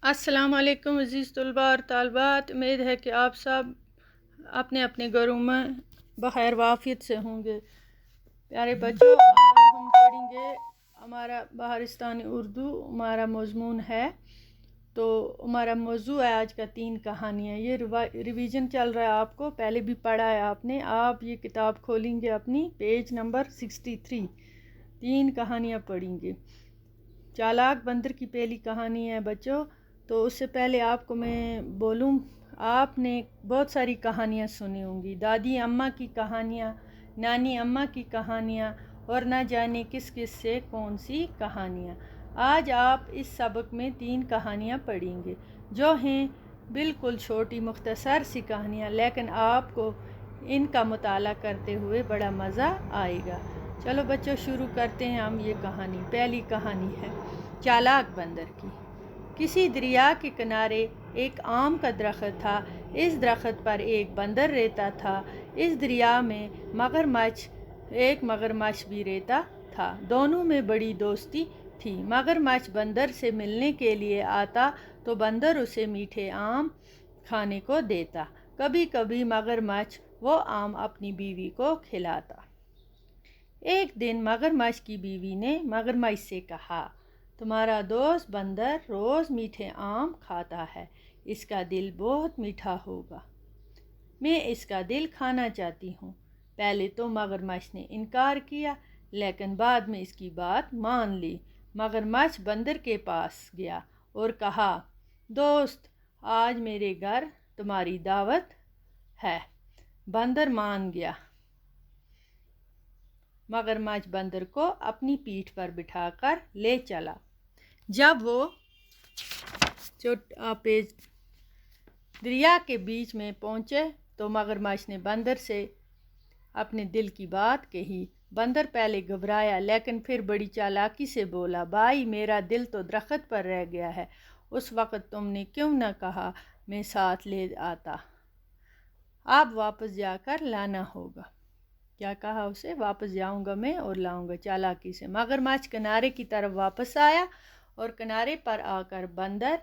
अस्सलाम वालेकुम अज़ीज़ तलबा और तालबात। उम्मीद है कि आप सब अपने अपने घरों में बखैर वाफियत से होंगे। प्यारे बच्चों, आज हम पढ़ेंगे हमारा बहारिस्तानी उर्दू। हमारा मज़मून है, तो हमारा मौजू है आज का 3 कहानियाँ। ये रिवीजन चल रहा है, आपको पहले भी पढ़ा है आपने। आप ये किताब खोलेंगे अपनी पेज नंबर 63, 3 कहानियाँ पढ़ेंगे। चालाक बंदर की पहली कहानी है बच्चों। तो उससे पहले आपको मैं बोलूँ, आपने बहुत सारी कहानियाँ सुनी होंगी, दादी अम्मा की कहानियाँ, नानी अम्मा की कहानियाँ और ना जाने किस किस से कौन सी कहानियाँ। आज आप इस सबक में 3 कहानियाँ पढ़ेंगे जो हैं बिल्कुल छोटी मुख्तसर सी कहानियाँ, लेकिन आपको इनका मुताला करते हुए बड़ा मज़ा आएगा। चलो बच्चों, शुरू करते हैं हम ये कहानी। पहली कहानी है चालाक बंदर की। किसी दरिया के किनारे एक आम का दरख्त था। इस दरख्त पर एक बंदर रहता था। इस दरिया में एक मगरमच्छ भी रहता था। दोनों में बड़ी दोस्ती थी। मगरमच्छ बंदर से मिलने के लिए आता तो बंदर उसे मीठे आम खाने को देता। कभी कभी मगरमच्छ वो आम अपनी बीवी को खिलाता। एक दिन मगरमच्छ की बीवी ने मगरमच्छ से कहा, तुम्हारा दोस्त बंदर रोज़ मीठे आम खाता है, इसका दिल बहुत मीठा होगा। मैं इसका दिल खाना चाहती हूँ। पहले तो मगरमच्छ ने इनकार किया, लेकिन बाद में इसकी बात मान ली। मगरमच्छ बंदर के पास गया और कहा, दोस्त, आज मेरे घर तुम्हारी दावत है। बंदर मान गया। मगरमच्छ बंदर को अपनी पीठ पर बिठाकर ले चला। जब वो पेज दरिया के बीच में पहुँचे तो मगरमच्छ ने बंदर से अपने दिल की बात कही। बंदर पहले घबराया, लेकिन फिर बड़ी चालाकी से बोला, भाई, मेरा दिल तो दरख्त पर रह गया है। उस वक़्त तुमने क्यों न कहा, मैं साथ ले आता। अब वापस जाकर लाना होगा। क्या कहा उसे? वापस जाऊंगा मैं और लाऊंगा। चालाकी से मगरमच्छ किनारे की तरफ वापस आया और किनारे पर आकर बंदर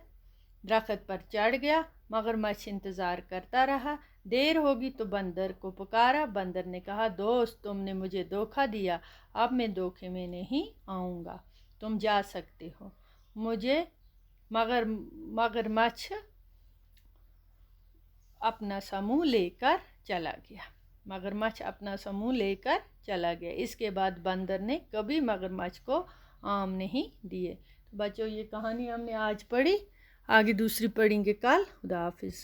दरख्त पर चढ़ गया। मगरमच्छ इंतज़ार करता रहा। देर होगी तो बंदर को पुकारा। बंदर ने कहा, दोस्त, तुमने मुझे धोखा दिया, अब मैं धोखे में नहीं आऊँगा, तुम जा सकते हो। मगरमच्छ अपना समूह लेकर चला गया। मगरमच्छ अपना समूह लेकर चला गया। इसके बाद बंदर ने कभी मगरमच्छ को आम नहीं दिए। तो बच्चों, ये कहानी हमने आज पढ़ी, आगे दूसरी पढ़ेंगे कल। खुदा हाफिज़।